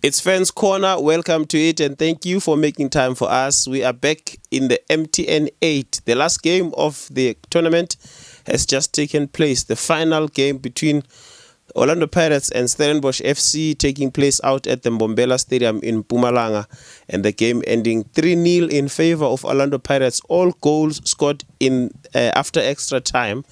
It's Fans Corner. Welcome to it and thank you for making time for us. We are back in the MTN 8. The last game of the tournament has just taken place. The final game between Orlando Pirates and Stellenbosch FC taking place out at the Mbombela Stadium in Mpumalanga, and the game ending 3-0 in favor of Orlando Pirates. All goals scored in after extra time.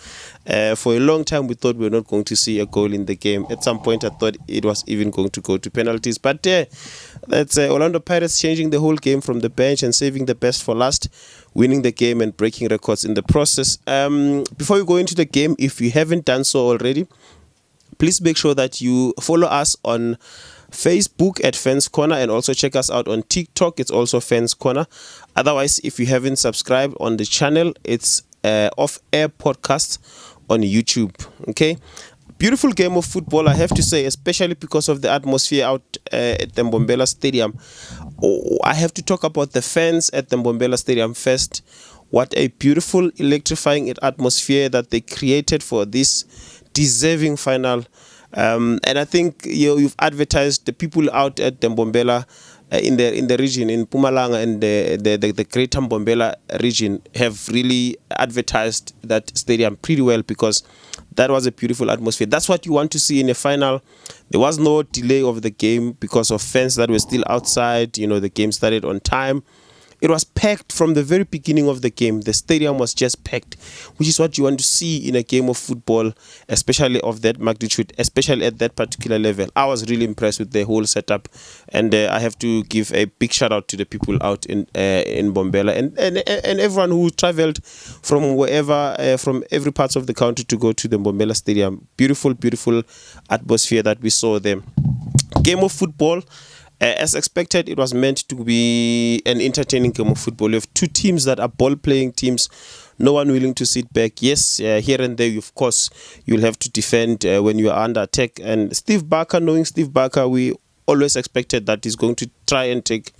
For a long time we thought we were not going to see a goal in the game. At some point I thought it was even going to go to penalties, but that's Orlando Pirates changing the whole game from the bench and saving the best for last, winning the game and breaking records in the process. Before we go into the game, if you haven't done so already, please make sure that you follow us on Facebook at Fans Corner and also check us out on TikTok. It's also Fans Corner. Otherwise, if you haven't subscribed on the channel, it's Off Air Podcast on YouTube. Okay, beautiful game of football, I have to say, especially because of the atmosphere out at the Mbombela Stadium. I have to talk about the fans at the Mbombela Stadium first. What a beautiful, electrifying atmosphere that they created for this deserving final. And I think you've advertised the people out at the Mbombela in the region, in Mpumalanga and the greater Mbombela region, have really advertised that stadium pretty well, because that was a beautiful atmosphere. That's what you want to see in a final. There was no delay of the game because of fans that were still outside. The game started on time. It was packed from the very beginning of the game. The stadium was just packed, which is what you want to see in a game of football, especially of that magnitude, especially at that particular level. I was really impressed with the whole setup, and I have to give a big shout out to the people out in Mbombela and everyone who traveled from wherever, from every part of the country to go to the Mbombela Stadium. Beautiful, beautiful atmosphere that we saw there. Game of football. As expected, it was meant to be an entertaining game of football. You have two teams that are ball-playing teams, no one willing to sit back. Yes, here and there, of course, you'll have to defend when you are under attack. And Steve Barker, knowing Steve Barker, we always expected that he's going to try and take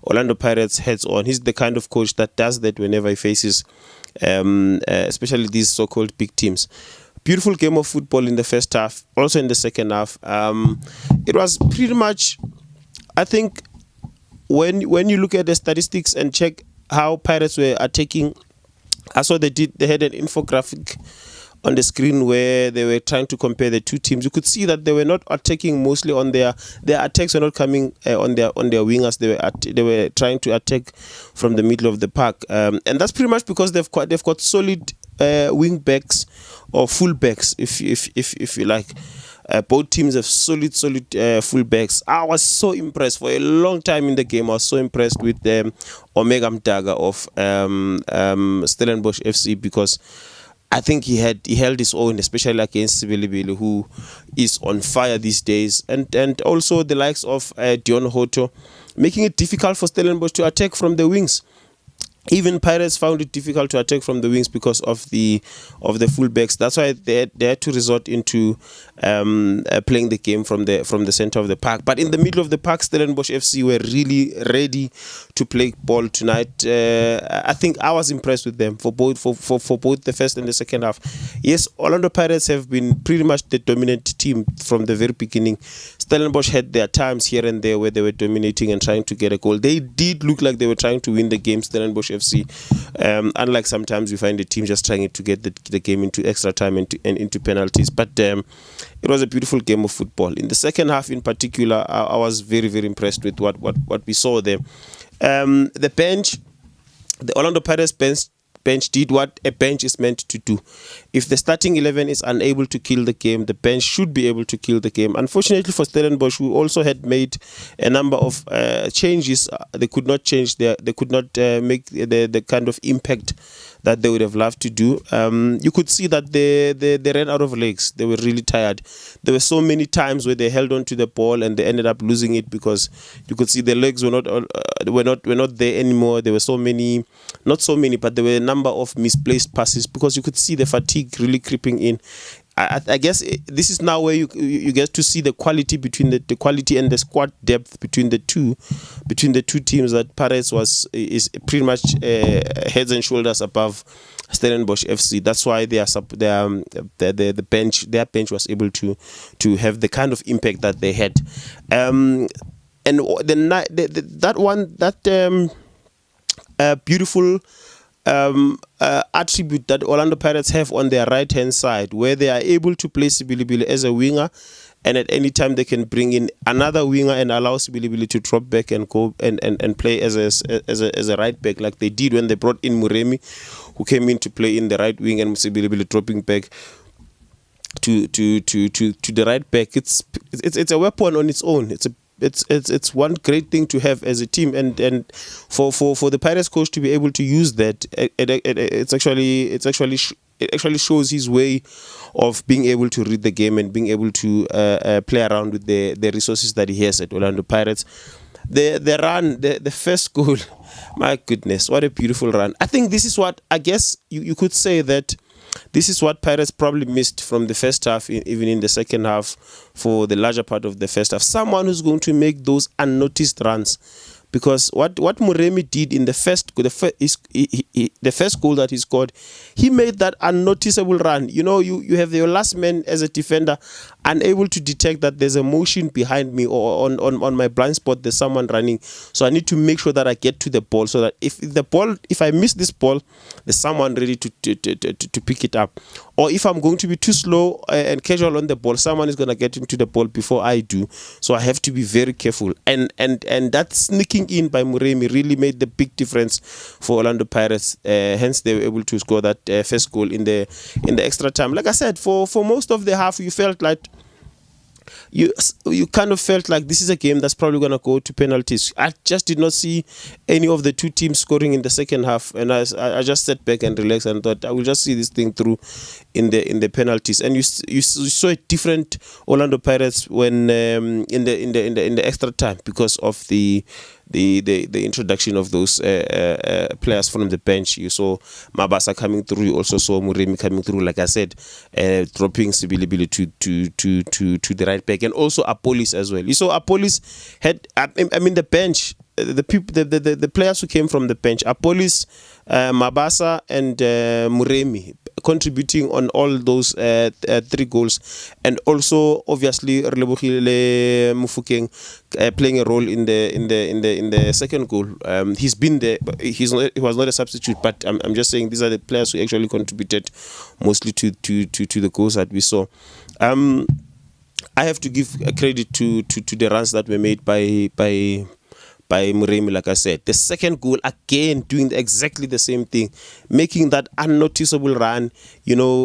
Orlando Pirates heads on. He's the kind of coach that does that whenever he faces, especially these so-called big teams. Beautiful game of football in the first half, also in the second half. It was pretty much, I think, when you look at the statistics and check how Pirates were attacking, I saw they had an infographic on the screen where they were trying to compare the two teams. You could see that they were not attacking mostly on their attacks were not coming on their wingers. They were trying to attack from the middle of the park, and that's pretty much because they've got solid wing backs or full backs, if you like. Both teams have solid fullbacks. I was so impressed for a long time in the game. I was so impressed with Omega Mdaga of Stellenbosch FC, because I think he held his own, especially against Sibilibili, who is on fire these days, and also the likes of Dion Hoto, making it difficult for Stellenbosch to attack from the wings. Even Pirates found it difficult to attack from the wings because of the fullbacks. That's why they had to resort into playing the game from the center of the park. But in the middle of the park, Stellenbosch FC were really ready to play ball tonight. I think I was impressed with them for both the first and the second half. Yes, Orlando Pirates have been pretty much the dominant team from the very beginning. Stellenbosch had their times here and there where they were dominating and trying to get a goal. They did look like they were trying to win the game, Stellenbosch FC. Unlike sometimes we find the team just trying to get the game into extra time and into penalties. But it was a beautiful game of football. In the second half in particular, I was very, very impressed with what we saw there. The bench, the Orlando Pirates bench did what a bench is meant to do. If the starting 11 is unable to kill the game, the bench should be able to kill the game. Unfortunately for Stellenbosch, who also had made a number of changes, they could not change they could not make the kind of impact that they would have loved to do. You could see that they ran out of legs. They were really tired. There were so many times where they held on to the ball and they ended up losing it, because you could see the legs were not there anymore. There were not so many, but there were a number of misplaced passes, because you could see the fatigue really creeping in. I guess this is now where you get to see the quality between the quality and the squad depth between the two teams. That Pirates is pretty much heads and shoulders above Stellenbosch FC. That's why their bench was able to have the kind of impact that they had. And that one, that beautiful attribute that Orlando Pirates have on their right hand side, where they are able to play Sibilibili as a winger, and at any time they can bring in another winger and allow Sibilibili to drop back and go and play as a right back, like they did when they brought in Muremi, who came in to play in the right wing, and Sibilibili dropping back to the right back. It's a weapon on its own. It's one great thing to have as a team, and for the Pirates coach to be able to use that, it actually shows his way of being able to read the game and being able to play around with the resources that he has at Orlando Pirates. The run, the first goal, my goodness, what a beautiful run. I think this is what, I guess you could say that this is what Pirates probably missed from the first half, even in the second half, for the larger part of the first half. Someone who's going to make those unnoticed runs. Because what Muremi did in the first goal that he scored, he made that unnoticeable run. You know, you have your last man as a defender unable to detect that there's a motion behind me, or on my blind spot there's someone running. So I need to make sure that I get to the ball, so that if I miss this ball, there's someone ready to pick it up. Or if I'm going to be too slow and casual on the ball, someone is going to get into the ball before I do. So I have to be very careful. And that sneaking in by Muremi really made the big difference for Orlando Pirates. Hence, they were able to score that first goal in the extra time. Like I said, for most of the half, you felt like you kind of felt like this is a game that's probably going to go to penalties. I just did not see any of the two teams scoring in the second half, and I just sat back and relaxed and thought I will just see this thing through in the penalties. And you saw a different Orlando Pirates when in the extra time, because of the introduction of those players from the bench. You saw Mabasa coming through. You also saw Muremi coming through. Like I said, dropping Sibilibili to the right back, and also Apolis as well. You saw Apolis had, I mean, the bench, the players who came from the bench, Apolis, Mabasa, and Muremi, contributing on all those three goals, and also obviously Relebogile Mufokeng playing a role in the second goal. He's been there, but he was not a substitute, but I'm just saying these are the players who actually contributed mostly to the goals that we saw. I have to give credit to the runs that were made by Muremi, like I said. The second goal, again, doing exactly the same thing, making that unnoticeable run,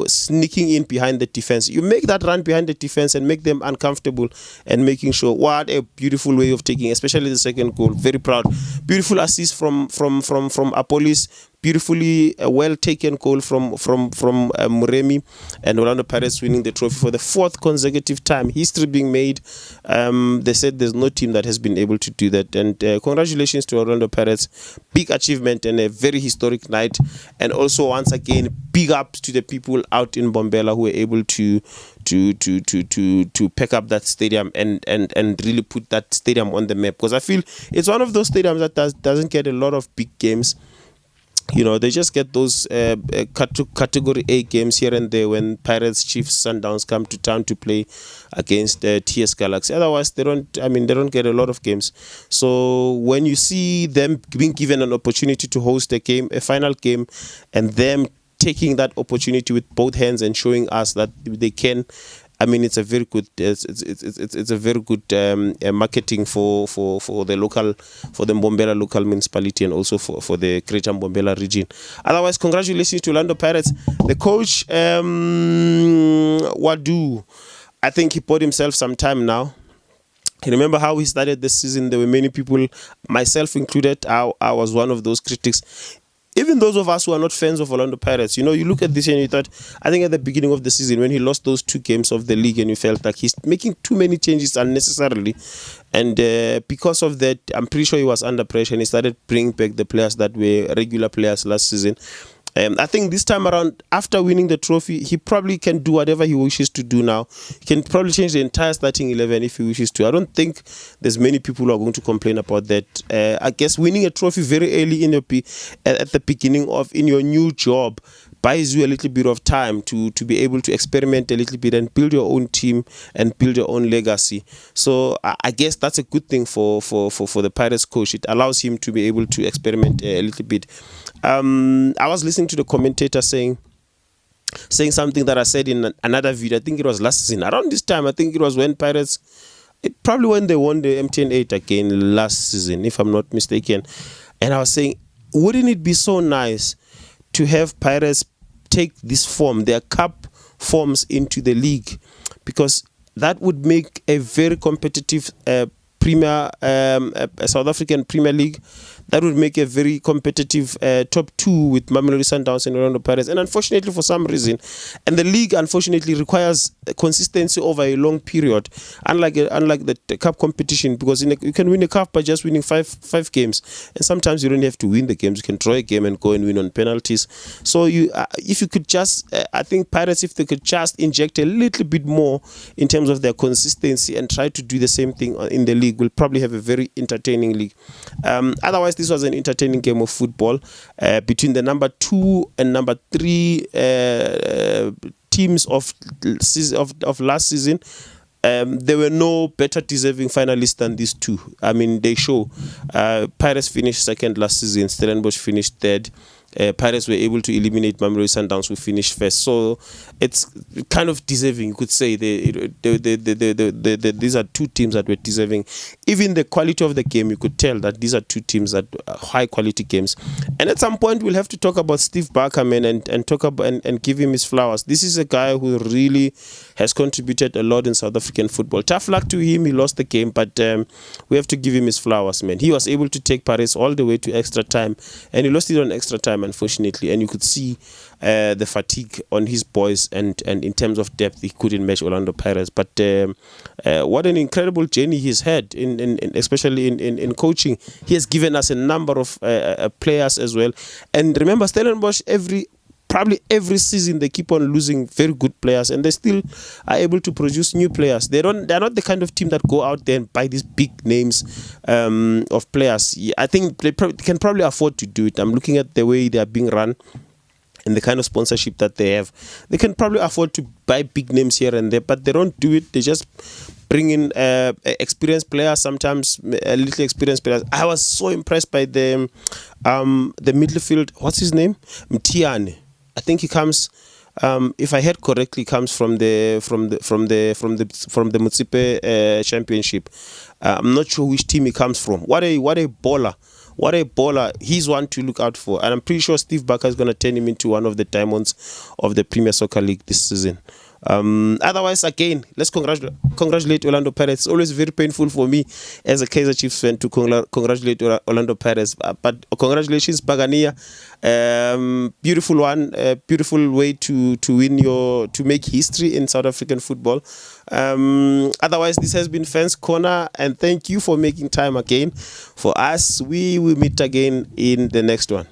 sneaking in behind the defense. You make that run behind the defense and make them uncomfortable, and making sure, what a beautiful way of taking, especially the second goal. Very proud. Beautiful assist from Apolis. Beautifully well taken goal from Muremi, and Orlando Pirates winning the trophy for the fourth consecutive time. History being made. They said there's no team that has been able to do that, and congratulations to Orlando Pirates. Big achievement and a very historic night. And also, once again, big ups to the people out in Mbombela who were able to pack up that stadium and really put that stadium on the map, because I feel it's one of those stadiums that doesn't get a lot of big games. They just get those category A games here and there when Pirates, Chiefs, Sundowns come to town to play against TS Galaxy. Otherwise, they don't get a lot of games. So when you see them being given an opportunity to host a final game, and them taking that opportunity with both hands and showing us that they can, I mean, it's a very good marketing for the Mbombela local municipality, and also for the Greater Mbombela region. Otherwise, congratulations to Orlando Pirates. The coach, Wadu, I think he bought himself some time now. You remember how he started the season? There were many people, myself included. I was one of those critics. Even those of us who are not fans of Orlando Pirates, you look at this and you thought, I think at the beginning of the season, when he lost those 2 games of the league, and you felt like he's making too many changes unnecessarily. And because of that, I'm pretty sure he was under pressure, and he started bringing back the players that were regular players last season. I think this time around, after winning the trophy, he probably can do whatever he wishes to do now. He can probably change the entire starting 11 if he wishes to. I don't think there's many people who are going to complain about that. I guess winning a trophy very early at the beginning in your new job buys you a little bit of time to be able to experiment a little bit and build your own team and build your own legacy. So I guess that's a good thing for the Pirates coach. It allows him to be able to experiment a little bit. I was listening to the commentator saying something that I said in another video. I think it was last season. Around this time, I think it was when Pirates, probably when they won the MTN 8 again last season, if I'm not mistaken. And I was saying, wouldn't it be so nice to have Pirates take this form, their cup forms, into the league? Because that would make a very competitive Premier, South African Premier League. That would make a very competitive top two with Mamelodi Sundowns and Orlando Pirates. And unfortunately, for some reason, and the league unfortunately requires consistency over a long period, unlike the cup competition, because you can win a cup by just winning five games, and sometimes you don't have to win the games. You can draw a game and go and win on penalties. So if you could just, I think Pirates, if they could just inject a little bit more in terms of their consistency and try to do the same thing in the league, will probably have a very entertaining league. Otherwise, this was an entertaining game of football between the number 2 and number 3 teams of last season. There were no better deserving finalists than these two. I mean, they show. Pirates finished second last season. Stellenbosch finished third. Pirates were able to eliminate Mamelodi Sundowns, who finished first. So it's kind of deserving, you could say. These are two teams that were deserving. Even the quality of the game, you could tell that these are two teams that are high quality games. And at some point, we'll have to talk about Steve Barker, man, and talk about and give him his flowers. This is a guy who really has contributed a lot in South African football. Tough luck to him. He lost the game, but we have to give him his flowers, man. He was able to take Paris all the way to extra time, and he lost it on extra time, unfortunately. And you could see the fatigue on his boys, and in terms of depth, he couldn't match Orlando Pirates. But what an incredible journey he's had, especially in coaching. He has given us a number of players as well. And remember, Stellenbosch, probably every season they keep on losing very good players, and they still are able to produce new players. They're not the kind of team that go out there and buy these big names of players. I think they can probably afford to do it. I'm looking at the way they are being run and the kind of sponsorship that they have. They can probably afford to buy big names here and there, but they don't do it. They just bring in experienced players, sometimes a little experienced players. I was so impressed by the midfield. What's his name? MTN. I think he comes, if I heard correctly, comes from the Mutsipe Championship. I'm not sure which team he comes from. What a baller! What a baller! He's one to look out for, and I'm pretty sure Steve Barker is going to turn him into one of the diamonds of the Premier Soccer League this season. Otherwise, again, let's congratulate Orlando Pirates. It's always very painful for me as a Kaizer Chiefs fan to congratulate Orlando Pirates, but congratulations, Pagania. Beautiful one, beautiful way to win to make history in South African football. Otherwise, this has been Fans Corner, and thank you for making time again for us. We will meet again in the next one.